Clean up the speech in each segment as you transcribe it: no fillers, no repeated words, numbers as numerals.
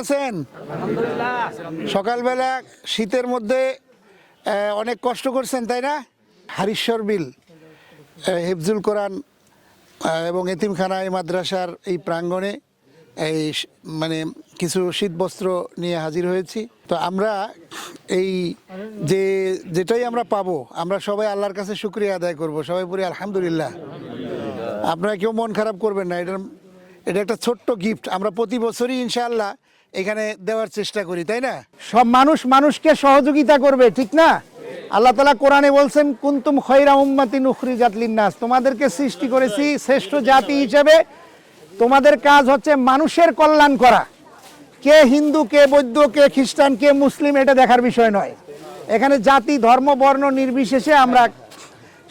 আছেন? সকালবেলা শীতের মধ্যে অনেক কষ্ট করছেন, তাই না? হারিশ্বর বিল হিফজুল কোরআন এবং এতিমখানা এই মাদ্রাসার এই প্রাঙ্গণে এই মানে কিছু শীতবস্ত্র নিয়ে হাজির হয়েছি। তো আমরা এই যেটাই আমরা পাবো, আমরা সবাই আল্লাহর কাছে শুকরিয়া আদায় করব, সবাই বলি আলহামদুলিল্লাহ। আপনারা কেউ মন খারাপ করবেন না, এটা একটা ছোট্ট গিফট। আমরা প্রতি বছরই ইনশাআল্লাহ এখানে দেওয়ার চেষ্টা করি, তাই না? সব মানুষ মানুষকে সহযোগিতা করবে, ঠিক না? আল্লাহ তাআলা কোরআনে বলছেন, কুনতুম খায়রা উম্মাতিন উখরিজাত লিন্নাস, তোমাদেরকে সৃষ্টি করেছি শ্রেষ্ঠ জাতি হিসেবে। তোমাদের কাজ হচ্ছে মানুষের কল্যাণ করা। কে হিন্দু, কে বৌদ্ধ, কে খ্রিস্টান, কে মুসলিম, এটা দেখার বিষয় নয়। এখানে জাতি, ধর্ম, বর্ণ নির্বিশেষে আমরা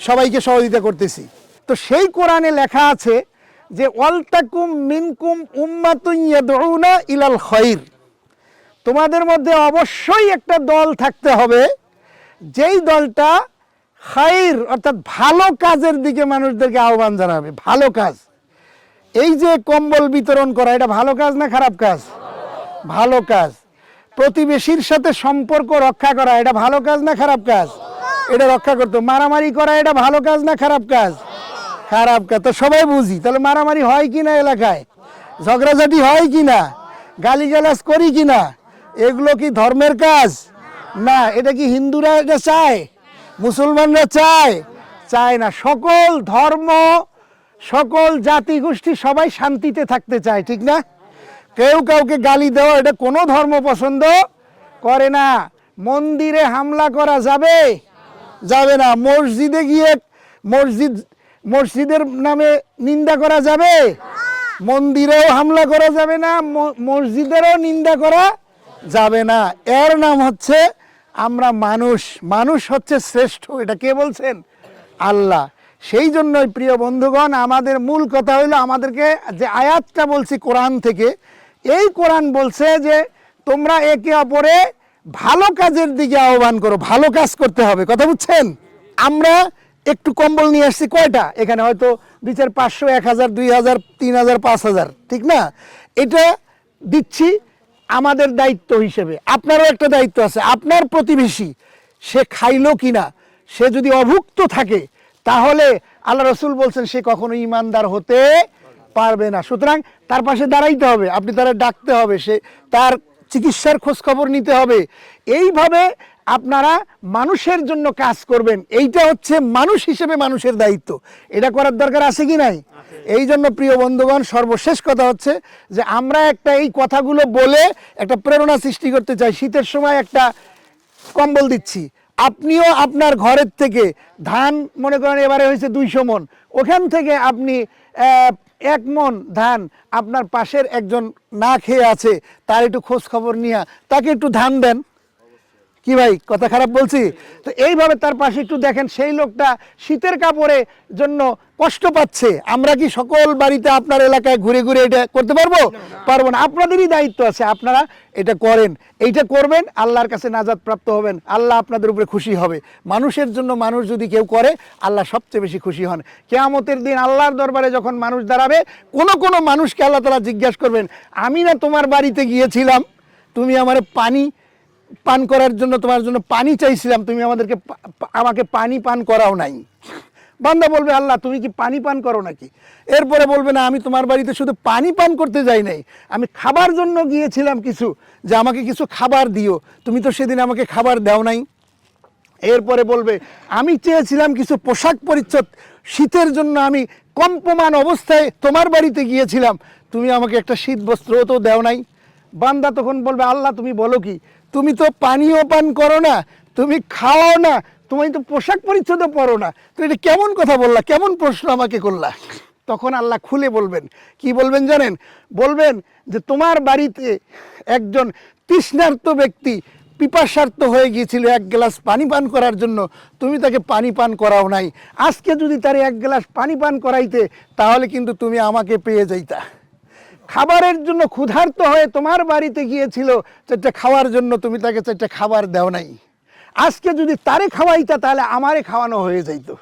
সবাইকে সহযোগিতা করতেছি। তো সেই কোরআনে লেখা আছে যে ওয়ালতাকুম মিনকুম উম্মাতুন ইয়াদউনা ইলাল খায়র, তোমাদের মধ্যে অবশ্যই একটা দল থাকতে হবে যেই দলটা খায়র অর্থাৎ ভালো কাজের দিকে মানুষদেরকে আহ্বান জানাবে। ভালো কাজ, এই যে কম্বল বিতরণ করা, এটা ভালো কাজ না খারাপ কাজ? ভালো কাজ। প্রতিবেশীর সাথে সম্পর্ক রক্ষা করা, এটা ভালো কাজ না খারাপ কাজ? এটা রক্ষা করতে। মারামারি করা, এটা ভালো কাজ না খারাপ কাজ? খারাপ কাজ। তো সবাই বুঝি, তাহলে মারামারি হয় কি না এলাকায়? ঝগড়াঝাটি হয় কি না? গালিগালাজ করি কি না? এগুলো কি ধর্মের কাজ? না। এটা কি হিন্দুরা এটা চায়? মুসলমানরা চায়? চায় না। সকল ধর্ম, সকল জাতি গোষ্ঠী সবাই শান্তিতে থাকতে চায়, ঠিক না? কেউ কাউকে গালি দেওয়া, এটা কোনো ধর্ম পছন্দ করে না। মন্দিরে হামলা করা যাবে? যাবে না। মসজিদে গিয়ে মসজিদের নামে নিন্দা করা যাবে? মন্দিরেও হামলা করা যাবে না, মসজিদেরও নিন্দা করা যাবে না। এর নাম হচ্ছে আমরা মানুষ। মানুষ হচ্ছে শ্রেষ্ঠ। এটা কে বলছেন? আল্লাহ। সেই জন্যই প্রিয় বন্ধুগণ, আমাদের মূল কথা হইলো, আমাদেরকে যে আয়াতটা বলছি কোরআন থেকে, এই কোরআন বলছে যে তোমরা একে অপরে ভালো কাজের দিকে আহ্বান করো। ভালো কাজ করতে হবে, কথা বুঝছেন? আমরা একটু কম্বল নিয়ে আসছি, কয়টা? এখানে হয়তো 2, 500, 1000, 2000, 3000, 5000, ঠিক না? এটা দিচ্ছি আমাদের দায়িত্ব হিসেবে। আপনারও একটা দায়িত্ব আছে। আপনার প্রতিবেশী সে খাইলো কিনা, সে যদি অভুক্ত থাকে, তাহলে আল্লাহ রসুল বলছেন সে কখনো ইমানদার হতে পারবে না। সুতরাং তার পাশে দাঁড়াইতে হবে, আপনি তারা ডাকতে হবে, সে তার চিকিৎসার খোঁজ খবর নিতে হবে। এইভাবে আপনারা মানুষের জন্য কাজ করবেন। এইটা হচ্ছে মানুষ হিসেবে মানুষের দায়িত্ব। এটা করার দরকার আছে কি নাই? এই জন্য প্রিয় বন্ধুগণ, সর্বশেষ কথা হচ্ছে যে আমরা একটা এই কথাগুলো বলে একটা প্রেরণা সৃষ্টি করতে চাই। শীতের সময় একটা কম্বল দিচ্ছি, আপনিও আপনার ঘরের থেকে ধান, মনে করেন এবারে হয়েছে 200 মণ, ওখান থেকে আপনি 1 মণ ধান আপনার পাশের একজন না খেয়ে আছে, তার একটু খোঁজ খবর নিয়ে তাকে একটু ধান দেন। কি ভাই, কথা খারাপ বলছি? তো এইভাবে তার পাশে একটু দেখেন, সেই লোকটা শীতের কাপড়ের জন্য কষ্ট পাচ্ছে। আমরা কি সকল বাড়িতে আপনার এলাকায় ঘুরে ঘুরে এটা করতে পারবো? পারবো না। আপনাদেরই দায়িত্ব আছে, আপনারা এটা করেন। এইটা করবেন, আল্লাহর কাছে নাজাত প্রাপ্ত হবেন, আল্লাহ আপনাদের উপরে খুশি হবে। মানুষের জন্য মানুষ যদি কেউ করে, আল্লাহ সবচেয়ে বেশি খুশি হন। কিয়ামতের দিন আল্লাহর দরবারে যখন মানুষ দাঁড়াবে, কোনো মানুষকে আল্লাহ তাআলা জিজ্ঞাসা করবেন, আমি না তোমার বাড়িতে গিয়েছিলাম, তুমি আমার পানি পান করার জন্য, তোমার জন্য পানি চাইছিলাম, তুমি আমাকে পানি পান করাও নাই। বান্দা বলবে, আল্লাহ তুমি কি পানি পান করো নাকি? এরপরে বলবে, না, আমি তোমার বাড়িতে শুধু পানি পান করতে যাই নাই, আমি খাবার জন্য গিয়েছিলাম কিছু, যে আমাকে কিছু খাবার দিও, তুমি তো সেদিন আমাকে খাবার দাও নাই। এরপরে বলবে, আমি চেয়েছিলাম কিছু পোশাক পরিচ্ছদ, শীতের জন্য আমি কম্পমান অবস্থায় তোমার বাড়িতে গিয়েছিলাম, তুমি আমাকে একটা শীত বস্ত্রও তো দাও নাই। বান্দা তখন বলবে, আল্লাহ তুমি বলো কি, তুমি তো পানিও পান করো না, তুমি খাওয়াও না, তুমি তো পোশাক পরিচ্ছদও পরো না, তো এটা কেমন কথা বললা, কেমন প্রশ্ন আমাকে করলা? তখন আল্লাহ খুলে বলবেন, কি বলবেন জানেন? বলবেন যে তোমার বাড়িতে একজন তৃষ্ণার্ত ব্যক্তি পিপাসার্ত হয়ে গিয়েছিল 1 গ্লাস পানি পান করার জন্য, তুমি তাকে পানি পান করাও নাই। আজকে যদি তার 1 গ্লাস পানি পান করাইতে, তাহলে কিন্তু তুমি আমাকে পেয়ে যাইতা। খাবারের জন্য ক্ষুধার্ত হয়ে তোমার বাড়িতে গিয়েছিল 4টা খাওয়ার জন্য, তুমি তাকে 4টা খাবার দাও নাই। আজকে যদি তারে খাওয়াইতা, তাহলে আমারে খাওয়ানো হয়ে যাইতো।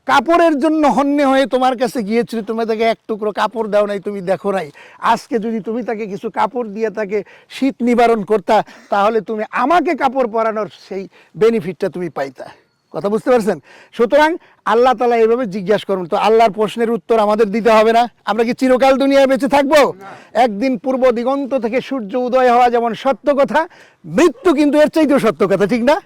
কাপড়ের জন্য হন্যে হয়ে তোমার কাছে গিয়েছিল, তুমি তাকে এক টুকরো কাপড় দাও নাই, তুমি দেখো নাই। আজকে যদি তুমি তাকে কিছু কাপড় দিয়ে তাকে শীত নিবারণ করতা, তাহলে তুমি আমাকে কাপড় পরানোর সেই বেনিফিটটা তুমি পাইতা। কথা বুঝতে পারছেন? সুতরাং আল্লাহ তাআলা এইভাবে জিজ্ঞাসা করুন, তো আল্লাহর প্রশ্নের উত্তর আমাদের দিতে হবে না? আমরা কি চিরকাল দুনিয়ায় বেঁচে থাকবো? একদিন পূর্ব দিগন্ত থেকে সূর্য উদয় হওয়া যেমন সত্য কথা, মৃত্যু কিন্তু এর চাইতেও সত্য কথা, ঠিক না?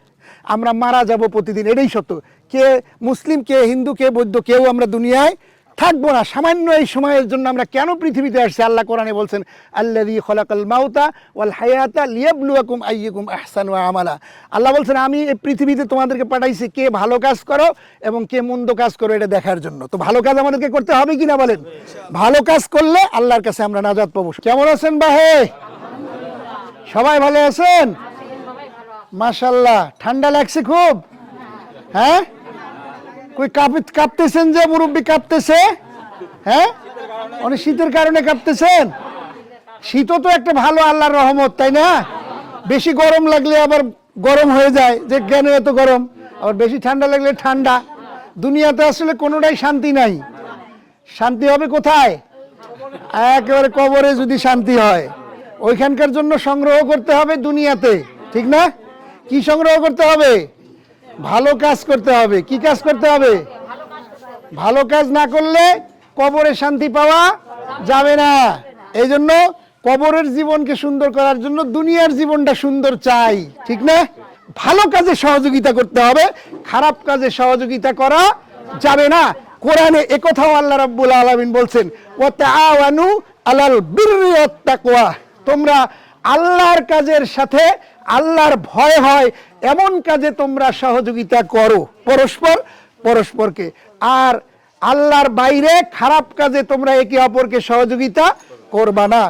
আমরা মারা যাব প্রতিদিন, এটাই সত্য। কে মুসলিম, কে হিন্দু, কে বৌদ্ধ, কেউ আমরা দুনিয়ায় থাকবো না। সামান্য এই সময়ের জন্য আমরা কেন পৃথিবীতে আসছি? আল্লাহ কোরআনে বলছেন, আল্লাযী খলাকাল মাউতা ওয়াল হায়াতা লিয়াবলুয়াকুম আইয়ুকুম আহসানু আমালা। আল্লাহ বলছেন, আমি এই পৃথিবীতে তোমাদেরকে পাঠাইছি কে ভালো কাজ করো এবং কে মন্দ কাজ করো এটা দেখার জন্য। তো ভালো কাজ আমাদেরকে করতে হবে কিনা বলেন? ভালো কাজ করলে আল্লাহর কাছে আমরা নাজাত পাবো। কেমন আছেন বাহে? সবাই ভালো আছেন? মাশাআল্লাহ। ঠান্ডা লাগছে খুব? হ্যাঁ, কই কাঁপতেছেন যে মুরব্বী, কাঁপতেছে? হ্যাঁ, অনেক শীতের কারণে কাঁপতেছেন। শীতও তো একটা ভালো আল্লাহর রহমত, তাই না? বেশি গরম লাগলে আবার গরম হয়ে যায়, যে কেন এত গরম। আবার বেশি ঠান্ডা লাগলে ঠান্ডা। দুনিয়াতে আসলে কোনোটাই শান্তি নাই। শান্তি হবে কোথায়? একেবারে কবরে যদি শান্তি হয়। ওইখানকার জন্য সংগ্রহ করতে হবে দুনিয়াতে, ঠিক না? কি সংগ্রহ করতে হবে? ভালো কাজ করতে হবে। কি কাজ করতে হবে? ভালো কাজ না করলে কবরে শান্তি পাওয়া যাবে না। এই জন্য কবরের জীবনকে সুন্দর করার জন্য দুনিয়ার জীবনটা সুন্দর চাই, ঠিক না? ভালো কাজে সহযোগিতা করতে হবে, খারাপ কাজে সহযোগিতা করা যাবে না। কোরআনে একথাও আল্লাহ রাব্বুল আলামিন বলছেন, ওয়া তাআওয়ানু আলাল বিররি ওয়াত তাকওয়া। তোমরা আল্লাহর কাজের সাথে আল্লাহর ভয় হয় এমন কাজে তোমরা সহযোগিতা করো পরস্পরকে। আর আল্লাহর বাইরে খারাপ কাজে তোমরা একে অপরকে সহযোগিতা করবা না।